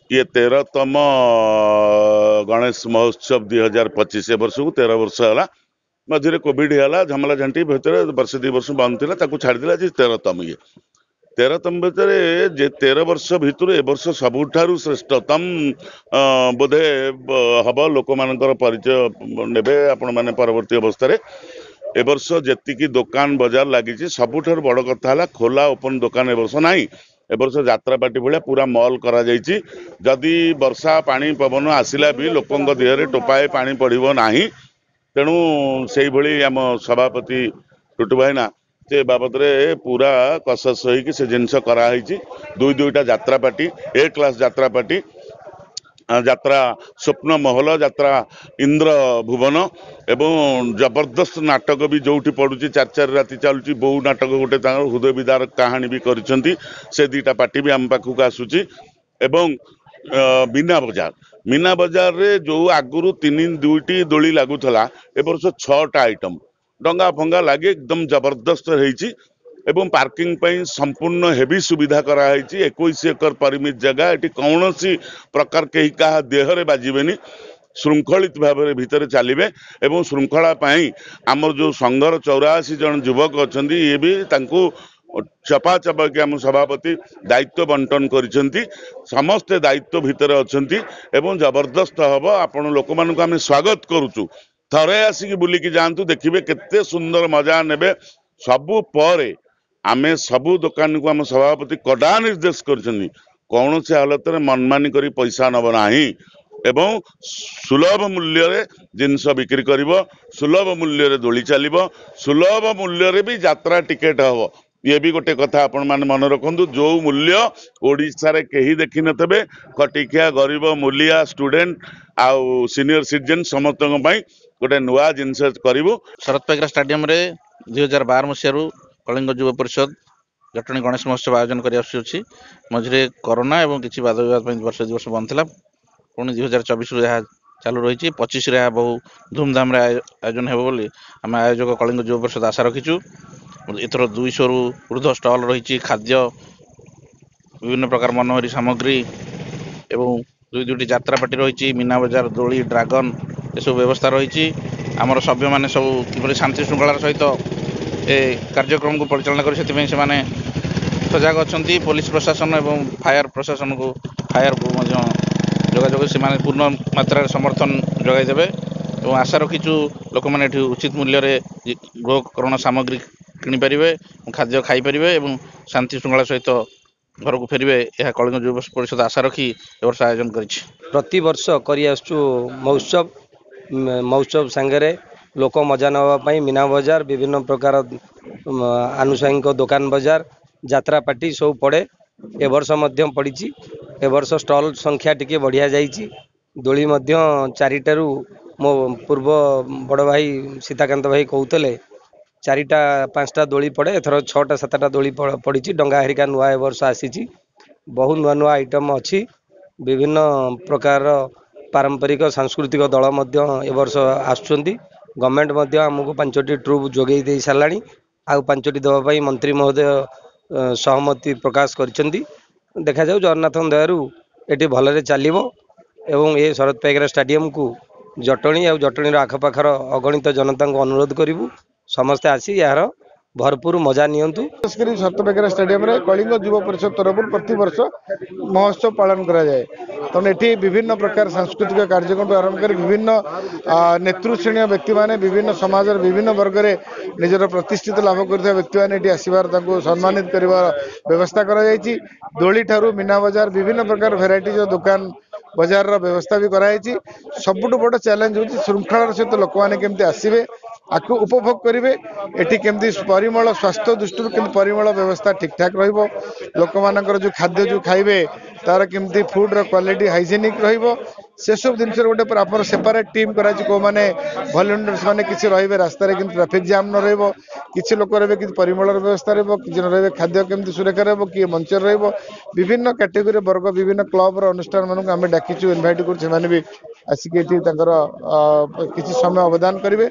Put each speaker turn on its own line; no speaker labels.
ये 13तम गणेश महोत्सव 2025 वर्ष को 13 वर्ष है मझे कोविड है झमला झंटी भितर वर्ष 2 वर्ष बंद थी छाड़देला 13तम ये 13तम भितर जे 13 वर्ष भितर ए वर्ष सबुठारु श्रेष्ठतम बोधे हम लोक मानकर परिचय ने आपण मैंने परवर्ती अवस्था ए वर्ष जी दुकान बजार लगी सबुठारु बड़ कथा है खोला ओपन दुकान ए वर्ष नहीं ए वर्ष यात्रापाटी भाया पूरा मॉल करा जायछि जदि वर्षा पानी पवन आसिला भी लोकों देहरे टोपाए पानी पड़ो ना तेणु से भली आम सभापति टुटु भाईना से बाबद पूरा कसस होइकि से जिनस कराई दुईटा यात्रापाटी ए क्लास यात्रापाटी यात्रा स्वप्न महल यात्रा इंद्र भुवन एवं जबरदस्त नाटक भी जोठी पड़ुची 4 राति चलुची बहु नाटक गोटे हृदय विदारक कहानी भी करिसेंती से दीटा पार्टी भी आम पाखक आसुची एवं मीना बजार रे जो आगुरु 2टी दोली लागुथला ए वर्ष 6टा आइटम डंगा फंगा लगे एकदम जबरदस्त रही एवं पार्किंग पई संपूर्ण हेवी सुविधा कराई 21 एकर परिमित जगह ये कौन सी प्रकार कहीं क्या देहरे बाजबेनी श्रृंखलित भाव भितर चलिए एवं श्रृंखला आमर जो संघर 84 जन युवक अच्छा ये भी चपा चपा के आम सभापति दायित्व बंटन करिसेंती समस्ते दायित्व भितर अच्छा एवं जबरदस्त हम आपण लोक मानक आम स्वागत करुचु थरे आसिक बुलिकी जातु देखिए केते सुंदर मजा नेबे सबु परे आमे सबु दुकान को आम सभापति कड़ा निर्देश कर कौन से हालत में मनमानी करी पैसा नब नाही एवं सुलभ मूल्य रे जिनस बिक्री करिवो सुलभ मूल्य रे दोली चलिवो सुलभ मूल्य रे भी यात्रा टिकेट हबो ये भी गोटे कथा आपण माने मन रखंतु जो मूल्य ओडिशा रे केही देखि नथबे खटिकिया गरीब मूलिया स्टूडेंट आउ सीनियर सिटीजन समस्त गोटे नुआ जिनस करिवो
शरद पाइकरा स्टेडियम रे 2012 मसीह कलिंग युव परिषद जटणी गणेश महोत्सव आयोजन कर मझे कोरोना और किसी बाद विवाद वर्ष 2 वर्ष बंद था पुणी 2024 चालू रही 25 बहु धूमधाम आयोजन हो आम आयोजक कलिंग युव परिषद आशा रखीचु एथर 200 रु ऊर्ध्व स्टल रही खाद्य विभिन्न प्रकार मनोहरी सामग्री एवं दुईटी यात्रापाटी रही मीना बजार दोली ड्रागन ये व्यवस्था रही आमर सभ्य मैंने सब कि शांति श्रृंखलार सहित ए कार्यक्रम को परिचालना कर सजग अच्छा पुलिस प्रशासन एवं फायर प्रशासन को फायर को जोगाजोग से पूर्ण मात्रा समर्थन जगैदेवे और आशा रखीचु लोक मैंने उचित मूल्य गृह करण सामग्री किनीपारे खाद्य खाईपारे और शांति श्रृंखला सहित घर को फेरवे यह कलिंग युव परिषद आशा रखी वर्ष आयोजन
प्रति वर्ष कर महोत्सव सांगे लोक मजा नापी मीना बजार विभिन्न प्रकार आनुषंगिक दुकान बजार यात्रा पार्टी सब पड़े ए वर्ष पड़ी ए वर्ष स्टल संख्या टिके बढ़िया जाइए दोली 4टारू मो पूर्व बड़ भाई सीताकांत भाई कहते 4टा 5टा दोली पड़े एथर 6टा 7टा दोली पड़ी डंगा हेरिका नुआ ए वर्ष आसी बहुत नुआ नुआ आइटम अच्छी विभिन्न प्रकार पारंपरिक सांस्कृतिक दल ए वर्ष आसुंच गवर्नमेंट आमको 5टी ट्रुप जोगे दे सारा आउ 5टी देवाई मंत्री महोदय सहमति प्रकाश कर देखा जाऊ जगन्नाथ दयारू ये भलरे चलो एवं ये शरद पाइकरा स्टेडियम को जटणी और जटणी आखपाखर अगणित जनता को अनुरोध करूँ समस्ते आसी यार भरपूर मजा नियंतु।
शरद पाइकरा स्टेडियम रे कलिंग युव परिषद तरफ प्रति वर्ष महोत्सव पालन करा जाए तेणु ये विभिन्न प्रकार सांस्कृतिक कार्यक्रम आरंभ कर विभिन्न नेतृश्रेणी व्यक्ति माने विभिन्न समाज विभिन्न वर्ग में निजर प्रतिष्ठित लाभ कर व्यक्ति मैंने आसबार सम्मानित कर व्यवस्था दोली ठारू मीना बजार विभिन्न प्रकार भेराइटीज दुकान बजार व्यवस्था भी कराई सबुठ बड़ चैलेंज हो श्रृंखलार सहित लोक मैंने केमती आसवे आपको उपभोग करेंगे एटी केमती परिमल स्वास्थ्य दृष्टि केमती परिमल व्यवस्था ठीक ठाक रोक मानकर जो खाद्य जो खाइबे तार केमती फूड क्वालिटी हाइजेनिक से सब जिन गोटे आप सेपरेट टीम कराई कौ मैंने भलेंटियर्स मैंने किसी रे रास्त ट्राफिक जाम न रही लोक रे कि परिमल व्यवस्था रही रे खाद्य केमती सुरक्षा रही किए मंचर विभिन्न कैटेगोरी वर्ग विभिन्न क्लब अनुष्ठान मानक आम डाकिचु इनभाइट कर भी आसिक किसी समय अवदान करेंगे।